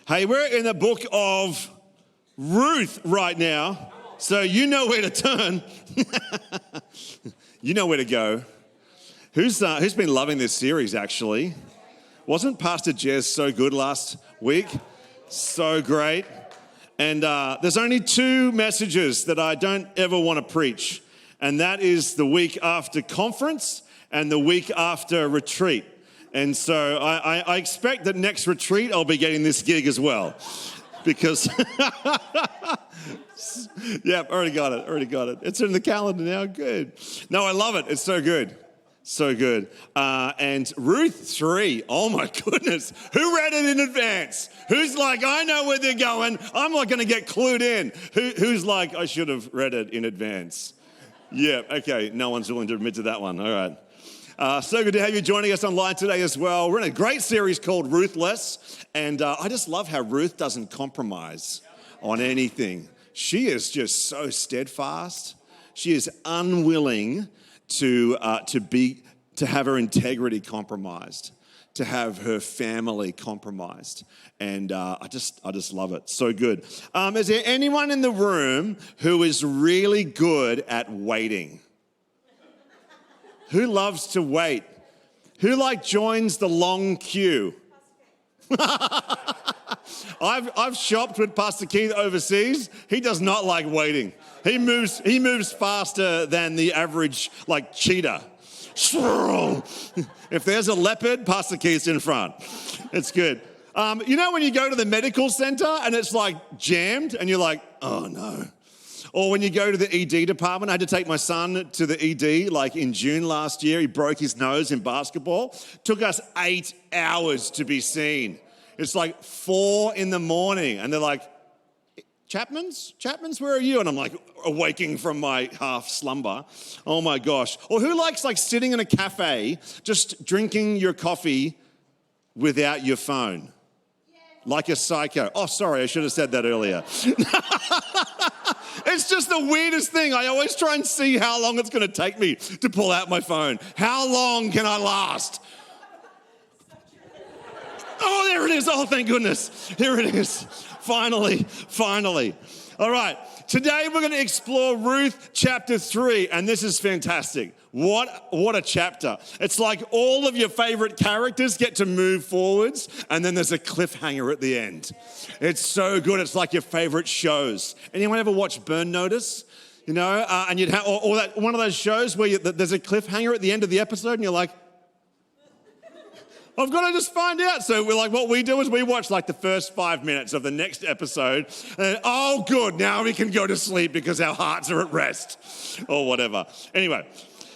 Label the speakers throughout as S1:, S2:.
S1: Hey, we're in the book of Ruth right now, so you know where to turn. You know where to go. Who's been loving this series, actually? Wasn't Pastor Jez so good last week? So great. And there's only two messages that I don't ever want to preach, and that is the week after conference and the week after retreat. And so I expect that next retreat I'll be getting this gig as well, because yeah, already got it. It's in the calendar now. Good. No, I love it. It's so good. So good. And Ruth 3, oh my goodness. Who read it in advance? Who's like, I know where they're going. I'm not going to get clued in. Who's like, I should have read it in advance? Yeah, okay. No one's willing to admit to that one. All right. So good to have you joining us online today as well. We're in a great series called Ruthless. And I just love how Ruth doesn't compromise on anything. She is just so steadfast. She is unwilling to have her integrity compromised, to have her family compromised. And I just love it. So good. Is there anyone in the room who is really good at waiting? Who loves to wait? Who joins the long queue? I've shopped with Pastor Keith overseas. He does not like waiting. He moves faster than the average cheetah. If there's a leopard, Pastor Keith's in front. It's good. You know when you go to the medical center and it's jammed and you're like, oh no. Or when you go to the ED department, I had to take my son to the ED in June last year. He broke his nose in basketball. Took us 8 hours to be seen. It's 4 a.m. and they're like, Chapman's, where are you? And I'm awaking from my half slumber. Oh my gosh. Or who likes sitting in a cafe, just drinking your coffee without your phone? Like a psycho. Oh, sorry, I should have said that earlier. It's just the weirdest thing. I always try and see how long it's going to take me to pull out my phone. How long can I last? Oh, there it is. Oh, thank goodness. Here it is. Finally. All right. Today we're going to explore Ruth chapter 3, and this is fantastic. What a chapter. It's all of your favorite characters get to move forwards, and then there's a cliffhanger at the end. It's so good. It's like your favorite shows. Anyone ever watch Burn Notice? You know, and you'd have that one of those shows where there's a cliffhanger at the end of the episode, and you're like, I've got to just find out. So we're what we do is we watch the first 5 minutes of the next episode. And oh, good, now we can go to sleep because our hearts are at rest or whatever. Anyway,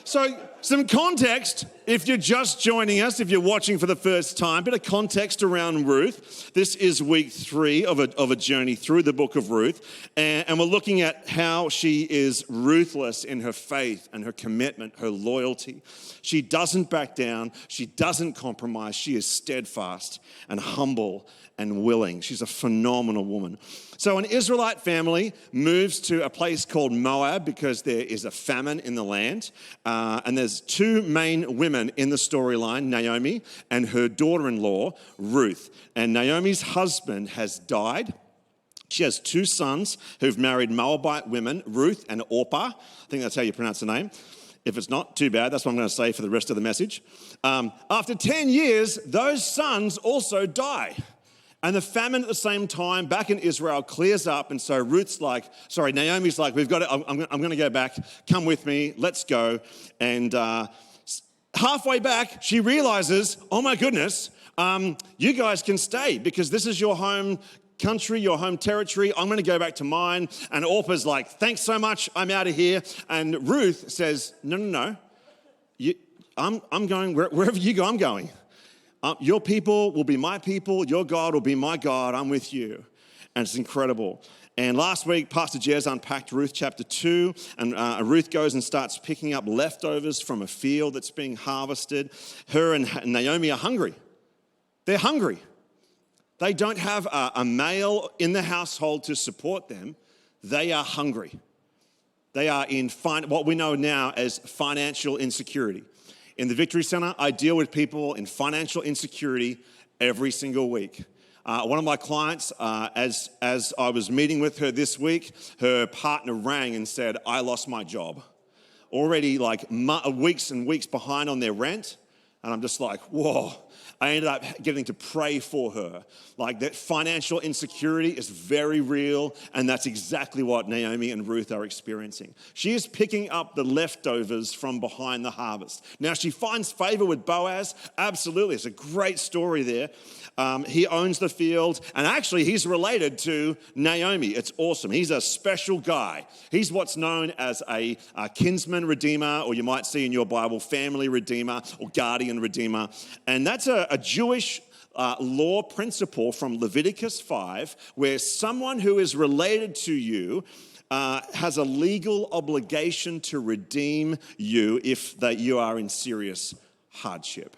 S1: so some context, if you're just joining us, if you're watching for the first time, bit of context around Ruth. This is week 3 of a journey through the book of Ruth. And we're looking at how she is ruthless in her faith and her commitment, her loyalty. She doesn't back down. She doesn't compromise. She is steadfast and humble and willing. She's a phenomenal woman. So an Israelite family moves to a place called Moab because there is a famine in the land. And there's 2 main women in the storyline, Naomi and her daughter-in-law, Ruth. And Naomi's husband has died. She has 2 sons who've married Moabite women, Ruth and Orpah. I think that's how you pronounce the name. If it's not, too bad. That's what I'm going to say for the rest of the message. After 10 years, those sons also die. And the famine at the same time back in Israel clears up. And so Naomi's we've got to, I'm going to go back. Come with me. Let's go. And halfway back, she realizes, oh my goodness, you guys can stay because this is your home country, your home territory. I'm going to go back to mine. And Orpah's thanks so much. I'm out of here. And Ruth says, no. I'm going wherever you go, I'm going. Your people will be my people. Your God will be my God. I'm with you. And it's incredible. And last week, Pastor Jez unpacked Ruth chapter 2. And Ruth goes and starts picking up leftovers from a field that's being harvested. Her and Naomi are hungry. They're hungry. They don't have a male in the household to support them. They are hungry. They are in what we know now as financial insecurity. In the Victory Center, I deal with people in financial insecurity every single week. One of my clients, as I was meeting with her this week, her partner rang and said, I lost my job. Already like weeks and weeks behind on their rent. And I'm just like, whoa. I ended up getting to pray for her. Like that financial insecurity is very real, and that's exactly what Naomi and Ruth are experiencing. She is picking up the leftovers from behind the harvest. Now, she finds favor with Boaz. Absolutely. It's a great story there. He owns the field, and actually he's related to Naomi. It's awesome. He's a special guy. He's what's known as a kinsman redeemer, or you might see in your Bible, family redeemer or guardian redeemer. And that's a Jewish law principle from Leviticus 5, where someone who is related to you has a legal obligation to redeem you if you are in serious hardship.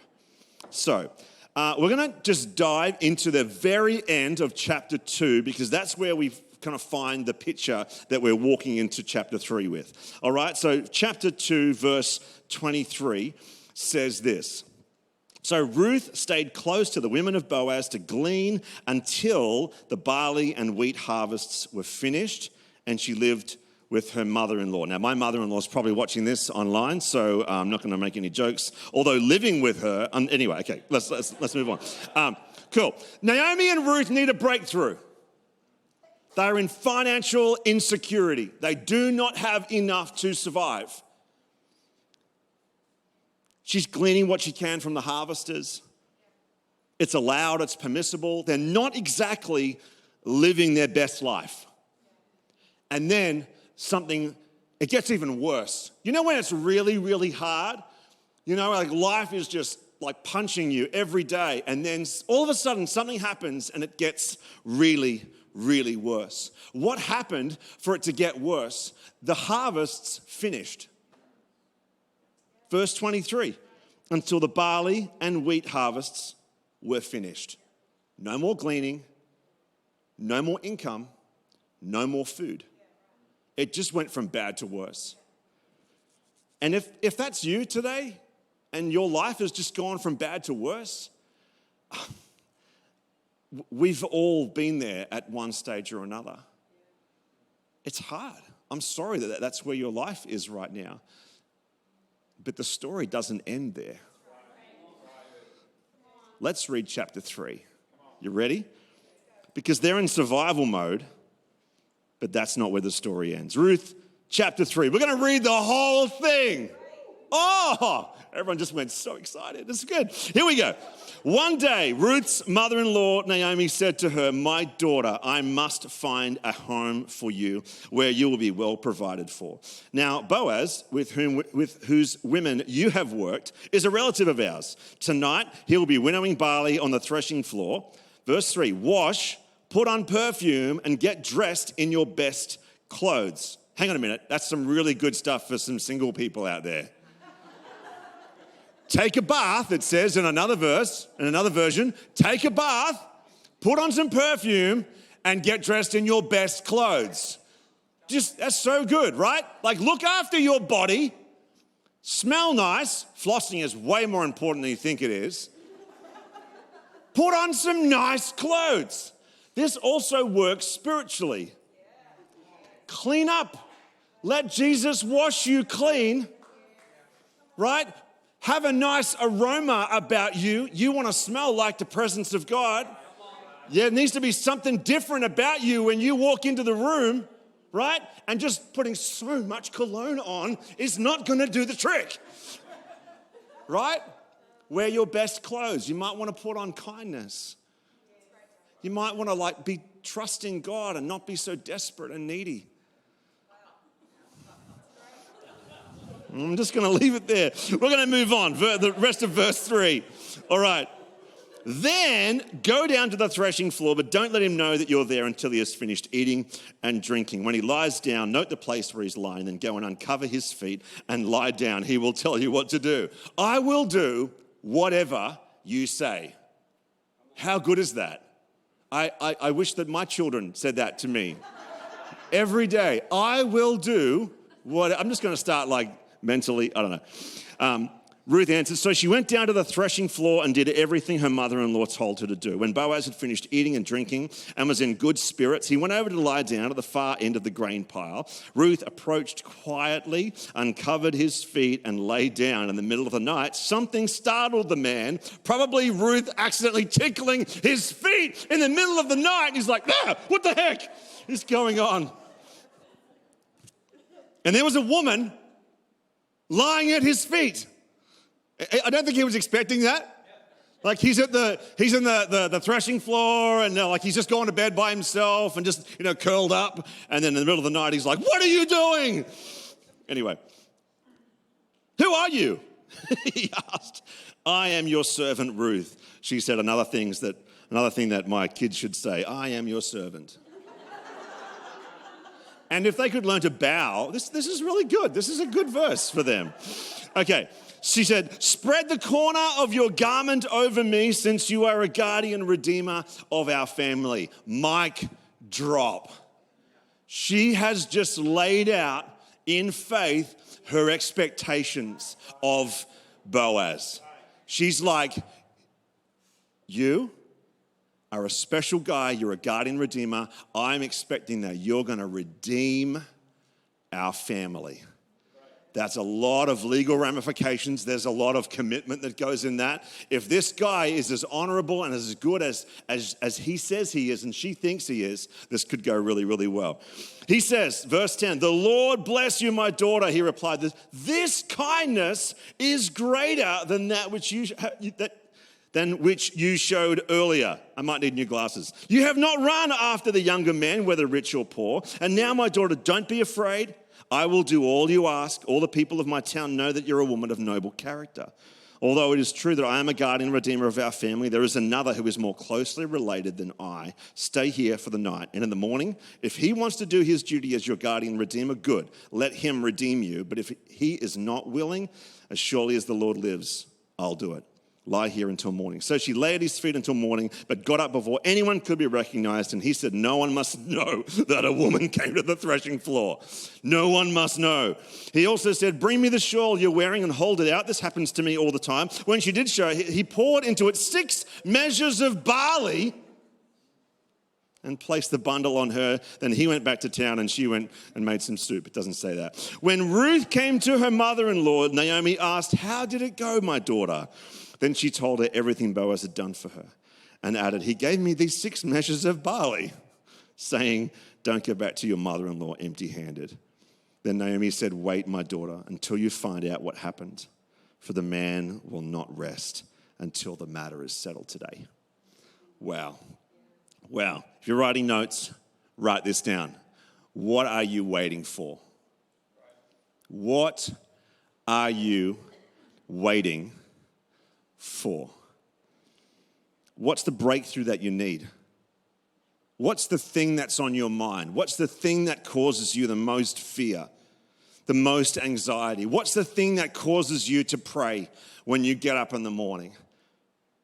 S1: So, we're going to just dive into the very end of chapter 2, because that's where we kind of find the picture that we're walking into chapter 3 with. All right, so chapter 2, verse 23 says this. So Ruth stayed close to the women of Boaz to glean until the barley and wheat harvests were finished, and she lived with her mother-in-law. Now, my mother-in-law is probably watching this online, so I'm not going to make any jokes. Although living with her, anyway, okay, let's move on. Cool. Naomi and Ruth need a breakthrough. They're in financial insecurity. They do not have enough to survive. She's gleaning what she can from the harvesters. It's allowed, it's permissible. They're not exactly living their best life. And then it gets even worse. You know when it's really, really hard? You know, like life is just like punching you every day. And then all of a sudden something happens and it gets really, really worse. What happened for it to get worse? The harvests finished. Verse 23, until the barley and wheat harvests were finished. No more gleaning, no more income, no more food. It just went from bad to worse. And if that's you today and your life has just gone from bad to worse, we've all been there at one stage or another. It's hard. I'm sorry that that's where your life is right now. But the story doesn't end there. Let's read chapter 3. You ready? Because they're in survival mode, but that's not where the story ends. Ruth, chapter 3. We're going to read the whole thing. Oh, everyone just went so excited. This is good. Here we go. One day, Ruth's mother-in-law, Naomi, said to her, "My daughter, I must find a home for you where you will be well provided for." Now, Boaz, with whose women you have worked, is a relative of ours. Tonight, he will be winnowing barley on the threshing floor. Verse 3, wash, put on perfume, and get dressed in your best clothes. Hang on a minute. That's some really good stuff for some single people out there. Take a bath, it says in another verse, in another version. Take a bath, put on some perfume, and get dressed in your best clothes. That's so good, right? Like, look after your body, smell nice. Flossing is way more important than you think it is. Put on some nice clothes. This also works spiritually. Clean up. Let Jesus wash you clean, right? Have a nice aroma about you. You want to smell like the presence of God. Yeah, it needs to be something different about you when you walk into the room, right? And just putting so much cologne on is not going to do the trick, right? Wear your best clothes. You might want to put on kindness. You might want to be trusting God and not be so desperate and needy. I'm just going to leave it there. We're going to move on. The rest of verse 3. All right. Then go down to the threshing floor, but don't let him know that you're there until he has finished eating and drinking. When he lies down, note the place where he's lying, then go and uncover his feet and lie down. He will tell you what to do. I will do whatever you say. How good is that? I wish that my children said that to me every day. I will do what... I'm just going to start mentally, I don't know. Ruth answered, so she went down to the threshing floor and did everything her mother-in-law told her to do. When Boaz had finished eating and drinking and was in good spirits, he went over to lie down at the far end of the grain pile. Ruth approached quietly, uncovered his feet, and lay down in the middle of the night. Something startled the man, probably Ruth accidentally tickling his feet in the middle of the night. He's like, what the heck is going on? And there was a woman lying at his feet. I don't think he was expecting that. Like he's in the threshing floor and like he's just gone to bed by himself and just, curled up. And then in the middle of the night, he's like, what are you doing? Anyway, who are you? He asked. I am your servant Ruth. She said another thing that my kids should say. I am your servant. And if they could learn to bow, this is really good. This is a good verse for them. Okay. She said, spread the corner of your garment over me since you are a guardian redeemer of our family. Mic drop. She has just laid out in faith her expectations of Boaz. She's like, you are a special guy. You're a guardian redeemer. I'm expecting that you're going to redeem our family. That's a lot of legal ramifications. There's a lot of commitment that goes in that. If this guy is as honorable and as good as he says he is and she thinks he is, this could go really, really well. He says, verse 10, the Lord bless you, my daughter. He replied, this kindness is greater than that which you showed earlier. I might need new glasses. You have not run after the younger men, whether rich or poor. And now, my daughter, don't be afraid. I will do all you ask. All the people of my town know that you're a woman of noble character. Although it is true that I am a guardian redeemer of our family, there is another who is more closely related than I. Stay here for the night. And in the morning, if he wants to do his duty as your guardian redeemer, good. Let him redeem you. But if he is not willing, as surely as the Lord lives, I'll do it. Lie here until morning. So she lay at his feet until morning, but got up before anyone could be recognized. And he said, no one must know that a woman came to the threshing floor. No one must know. He also said, bring me the shawl you're wearing and hold it out. This happens to me all the time. When she did show, he poured into it 6 measures of barley and placed the bundle on her. Then he went back to town and she went and made some soup. It doesn't say that. When Ruth came to her mother-in-law, Naomi asked, how did it go, my daughter? Then she told her everything Boaz had done for her and added, he gave me these 6 measures of barley, saying, don't go back to your mother-in-law empty-handed. Then Naomi said, wait, my daughter, until you find out what happened, for the man will not rest until the matter is settled today. Wow. If you're writing notes, write this down. What are you waiting for? What are you waiting for? What's the breakthrough that you need? What's the thing that's on your mind? What's the thing that causes you the most fear, the most anxiety? What's the thing that causes you to pray when you get up in the morning?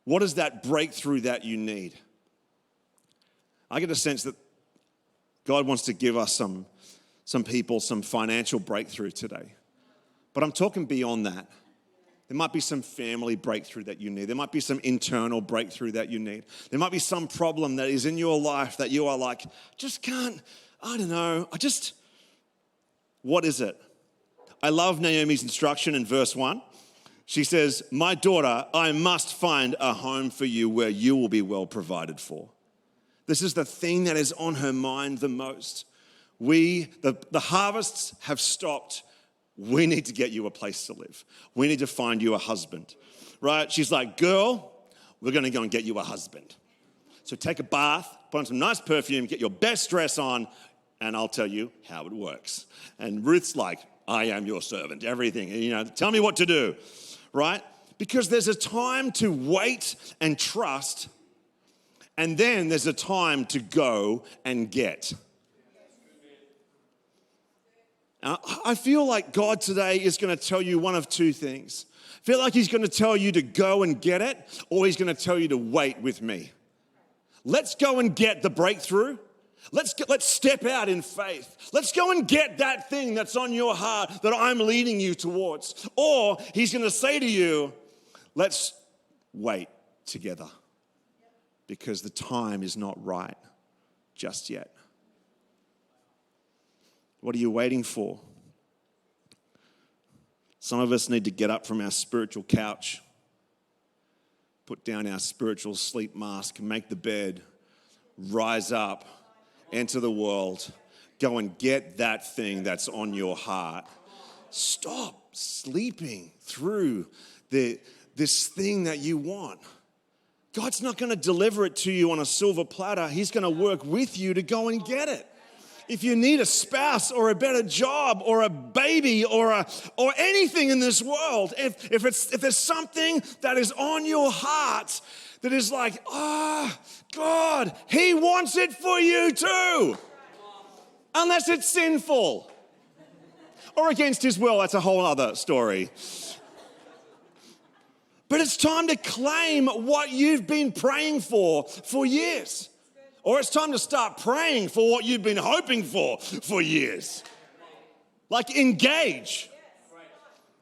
S1: What is that breakthrough that you need? I get a sense that God wants to give us some people some financial breakthrough today. But I'm talking beyond that. There might be some family breakthrough that you need. There might be some internal breakthrough that you need. There might be some problem that is in your life that you are like, just can't, I don't know. What is it? I love Naomi's instruction in verse 1. She says, my daughter, I must find a home for you where you will be well provided for. This is the thing that is on her mind the most. The harvests have stopped. We need to get you a place to live. We need to find you a husband, right? She's like, girl, we're going to go and get you a husband. So take a bath, put on some nice perfume, get your best dress on, and I'll tell you how it works. And Ruth's like, I am your servant, everything. Tell me what to do, right? Because there's a time to wait and trust, and then there's a time to go and get. I feel like God today is going to tell you one of two things. I feel like he's going to tell you to go and get it, or he's going to tell you to wait with me. Let's go and get the breakthrough. Let's step out in faith. Let's go and get that thing that's on your heart that I'm leading you towards. Or he's going to say to you, let's wait together because the time is not right just yet. What are you waiting for? Some of us need to get up from our spiritual couch, put down our spiritual sleep mask, make the bed, rise up, enter the world, go and get that thing that's on your heart. Stop sleeping through this thing that you want. God's not going to deliver it to you on a silver platter. He's going to work with you to go and get it. If you need a spouse or a better job or a baby or anything in this world, if there's something that is on your heart that is like, God, he wants it for you too. Unless it's sinful. Or against his will, that's a whole other story. But it's time to claim what you've been praying for years. Or it's time to start praying for what you've been hoping for years. Like engage.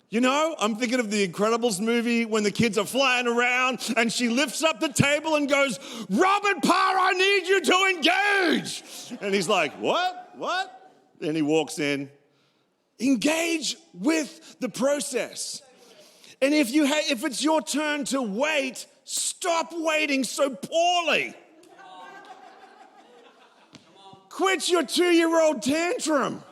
S1: You know, I'm thinking of the Incredibles movie when the kids are flying around and she lifts up the table and goes, Robert Parr, I need you to engage. And he's like, what? And he walks in. Engage with the process. And if it's your turn to wait, stop waiting so poorly. Quit your 2-year-old tantrum.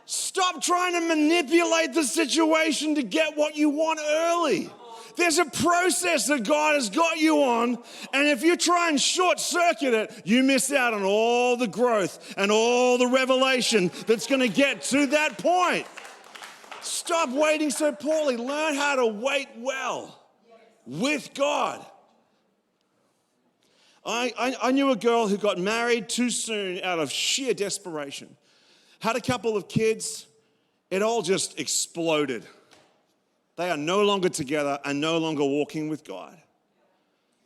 S1: Stop trying to manipulate the situation to get what you want early. There's a process that God has got you on, and if you try and short circuit it, you miss out on all the growth and all the revelation that's going to get to that point. Stop waiting so poorly. Learn how to wait well with God. I knew a girl who got married too soon out of sheer desperation. Had a couple of kids. It all just exploded. They are no longer together and no longer walking with God.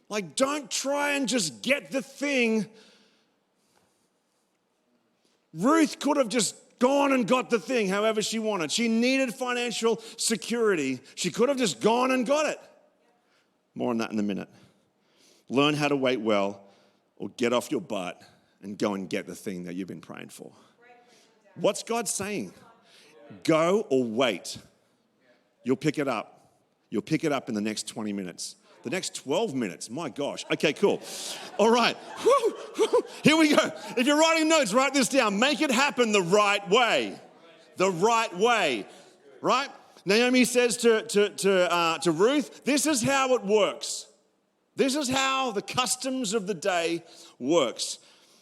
S1: Like, don't try and just get the thing. Ruth could have just gone and got the thing however she wanted. She needed financial security. She could have just gone and got it. More on that in a minute. Learn how to wait well, or get off your butt and go and get the thing that you've been praying for. What's God saying? Go or wait. You'll pick it up. You'll pick it up in the next 20 minutes. The next 12 minutes. My gosh. Okay, cool. All right. Here we go. If you're writing notes, write this down. Make it happen the right way. The right way. Right? Naomi says to Ruth, this is how it works. This is how the customs of the day works.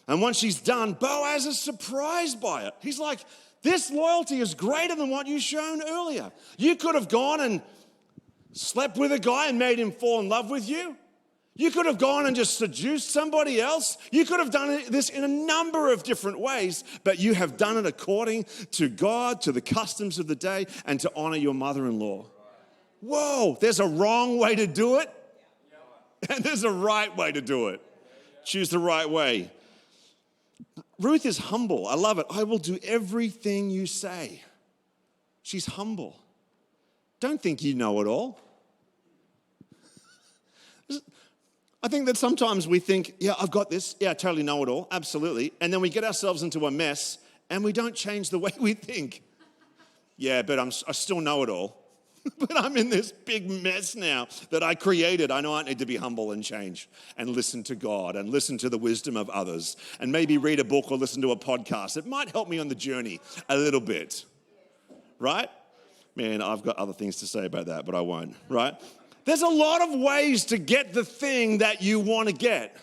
S1: And once she's done, Boaz is surprised by it. He's like, this loyalty is greater than what you've shown earlier. You could have gone and slept with a guy and made him fall in love with you. You could have gone and just seduced somebody else. You could have done this in a number of different ways, but you have done it according to God, to the customs of the day, and to honor your mother-in-law. Whoa, there's a wrong way to do it. And there's a right way to do it. Choose the right way. Ruth is humble. I love it. I will do everything you say. She's humble. Don't think you know it all. I think that sometimes we think, yeah, I've got this. Yeah, I totally know it all. Absolutely. And then we get ourselves into a mess and we don't change the way we think. Yeah, but I still know it all. But I'm in this big mess now that I created. I know I need to be humble and change and listen to God and listen to the wisdom of others and maybe read a book or listen to a podcast. It might help me on the journey a little bit, right? Man, I've got other things to say about that, but I won't, right? There's a lot of ways to get the thing that you want to get.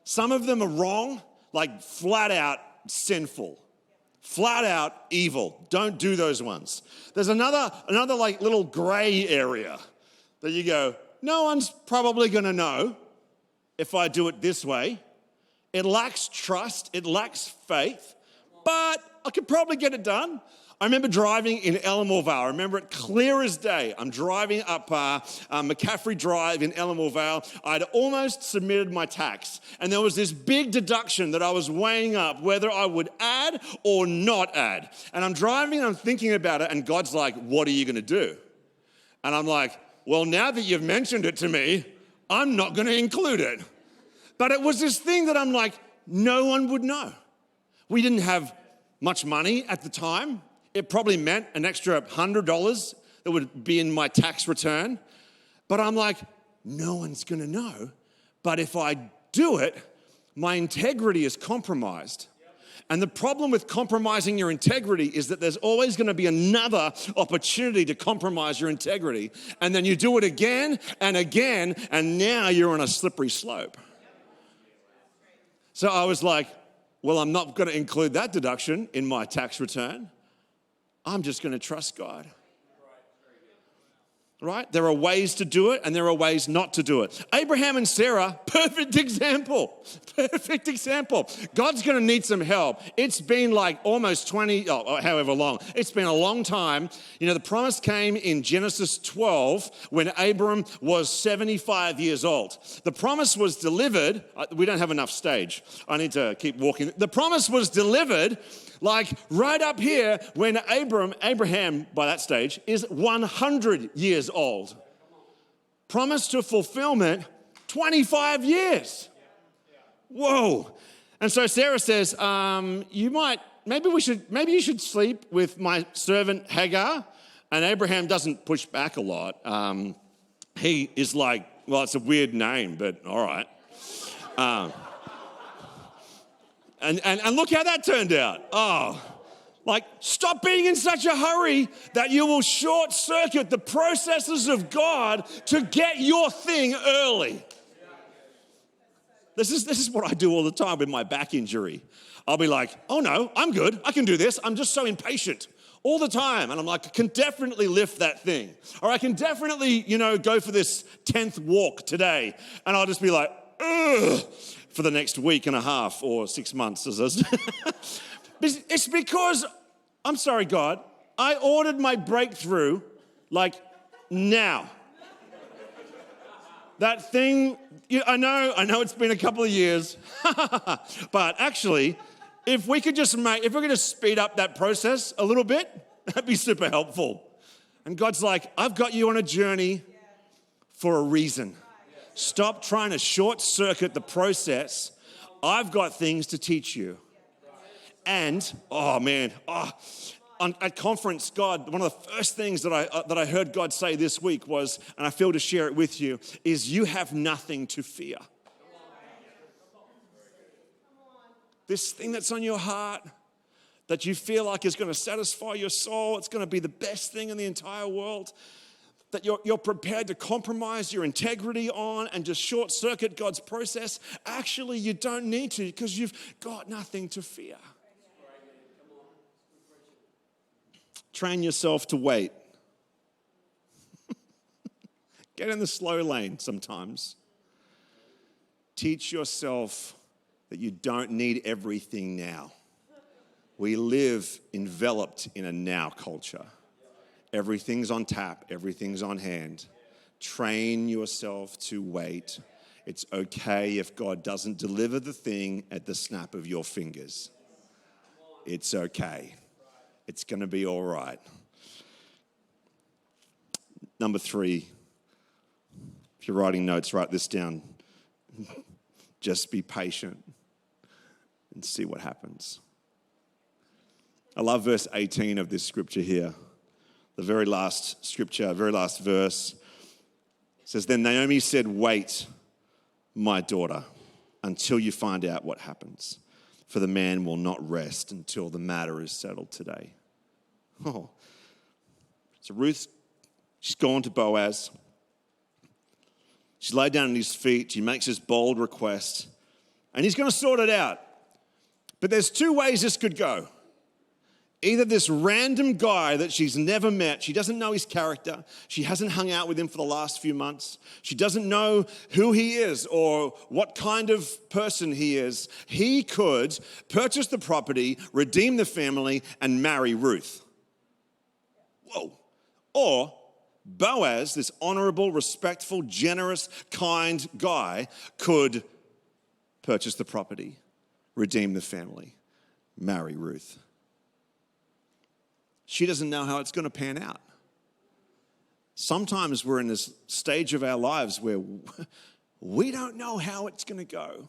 S1: Some of them are wrong, like flat out sinful. Flat out evil. Don't do those ones. There's another like little gray area that you go, no one's probably going to know if I do it this way. It lacks trust. It lacks faith. But I could probably get it done. I remember driving in Elmore Vale. I remember it clear as day. I'm driving up McCaffrey Drive in Elmore Vale. I'd almost submitted my tax. And there was this big deduction that I was weighing up whether I would add or not add. And I'm driving and I'm thinking about it. And God's like, what are you going to do? And I'm like, well, now that you've mentioned it to me, I'm not going to include it. But it was this thing that I'm like, no one would know. We didn't have much money at the time. It probably meant an extra $100 that would be in my tax return. But I'm like, no one's going to know. But if I do it, my integrity is compromised. And the problem with compromising your integrity is that there's always going to be another opportunity to compromise your integrity. And then you do it again and again, and now you're on a slippery slope. So I was like, well, I'm not going to include that deduction in my tax return. I'm just going to trust God. Right? There are ways to do it and there are ways not to do it. Abraham and Sarah, perfect example. Perfect example. God's going to need some help. It's been like almost however long. It's been a long time. You know, the promise came in Genesis 12 when Abram was 75 years old. The promise was delivered. We don't have enough stage. I need to keep walking. The promise was delivered like right up here when Abraham, by that stage, is 100 years old. Promise to fulfillment, 25 years. Whoa. And so Sarah says, maybe you should sleep with my servant Hagar. And Abraham doesn't push back a lot. He is like, well, it's a weird name, but all right. And look how that turned out. Oh, like stop being in such a hurry that you will short circuit the processes of God to get your thing early. This is what I do all the time with my back injury. I'll be like, oh no, I'm good. I can do this. I'm just so impatient all the time. And I'm like, I can definitely lift that thing. Or I can definitely, go for this 10th walk today. And I'll just be like, ugh, for the next week and a half or 6 months. It's because, I'm sorry, God, I ordered my breakthrough like now. That thing, I know it's been a couple of years, but actually, if we could just speed up that process a little bit, that'd be super helpful. And God's like, I've got you on a journey for a reason. Stop trying to short circuit the process. I've got things to teach you. And, at conference, God, one of the first things that I heard God say this week was, and I feel to share it with you, is you have nothing to fear. This thing that's on your heart that you feel like is going to satisfy your soul, it's going to be the best thing in the entire world, that you're prepared to compromise your integrity on and just short circuit God's process. Actually, you don't need to because you've got nothing to fear. Train yourself to wait. Get in the slow lane sometimes. Teach yourself that you don't need everything now. We live enveloped in a now culture. Everything's on tap, everything's on hand. Train yourself to wait. It's okay if God doesn't deliver the thing at the snap of your fingers. It's okay. It's going to be all right. Number 3, if you're writing notes, write this down. Just be patient and see what happens. I love verse 18 of this scripture here. The very last scripture, very last verse says, then Naomi said, wait, my daughter, until you find out what happens. For the man will not rest until the matter is settled today. Oh. So Ruth, she's gone to Boaz. She laid down at his feet. She makes this bold request. And he's going to sort it out. But there's 2 ways this could go. Either this random guy that she's never met, she doesn't know his character, she hasn't hung out with him for the last few months, she doesn't know who he is or what kind of person he is. He could purchase the property, redeem the family, and marry Ruth. Whoa. Or Boaz, this honorable, respectful, generous, kind guy, could purchase the property, redeem the family, marry Ruth. She doesn't know how it's going to pan out. Sometimes we're in this stage of our lives where we don't know how it's going to go.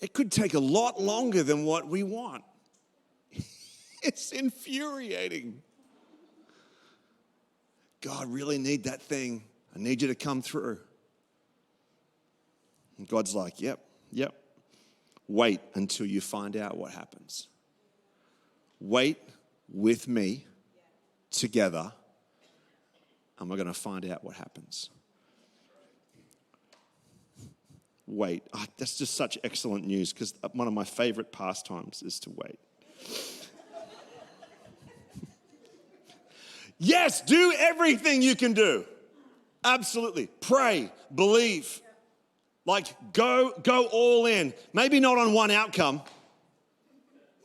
S1: It could take a lot longer than what we want. It's infuriating. God, really need that thing. I need you to come through. And God's like, yep. Wait until you find out what happens. Wait with me together, and we're going to find out what happens. Wait. Oh, that's just such excellent news, because one of my favorite pastimes is to wait. Yes, do everything you can do. Absolutely. Pray, believe. Like, go all in. Maybe not on one outcome,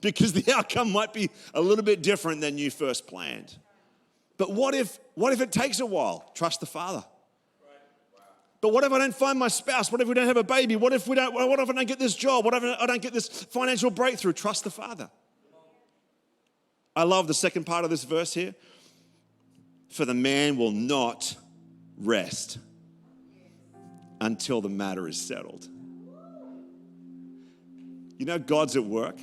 S1: because the outcome might be a little bit different than you first planned. But what if it takes a while? Trust the Father. But what if I don't find my spouse? What if we don't have a baby? What if I don't get this job? What if I don't get this financial breakthrough? Trust the Father. I love the second part of this verse here. For the man will not rest until the matter is settled. You know, God's at work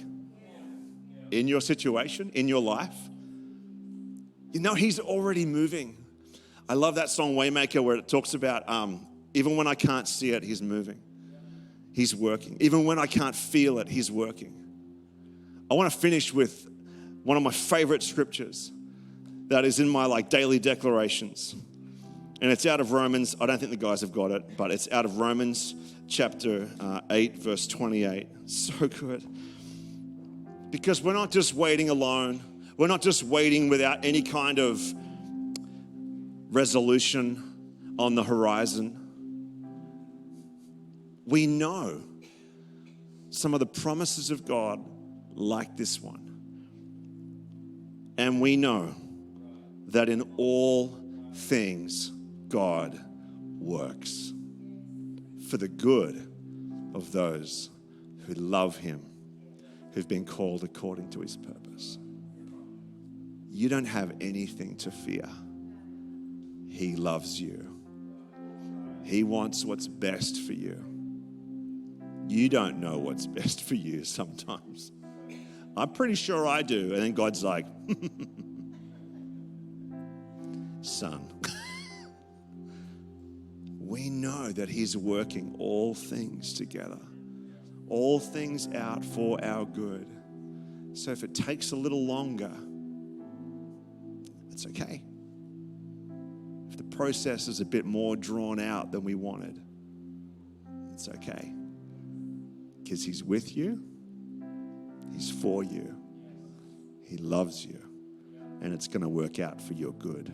S1: in your situation, in your life. You know, He's already moving. I love that song, Waymaker, where it talks about even when I can't see it, He's moving. He's working. Even when I can't feel it, He's working. I want to finish with one of my favorite scriptures that is in my daily declarations. And it's out of Romans. I don't think the guys have got it, but it's out of Romans chapter 8, verse 28. So good. Because we're not just waiting alone. We're not just waiting without any kind of resolution on the horizon. We know some of the promises of God like this one. And we know that in all things, God works for the good of those who love Him, who've been called according to His purpose. You don't have anything to fear. He loves you. He wants what's best for you. You don't know what's best for you sometimes. I'm pretty sure I do. And then God's like, son, we know that He's working all things together, all things out for our good. So if it takes a little longer, it's okay. If the process is a bit more drawn out than we wanted, it's okay. Because He's with you, He's for you, He loves you, and it's going to work out for your good.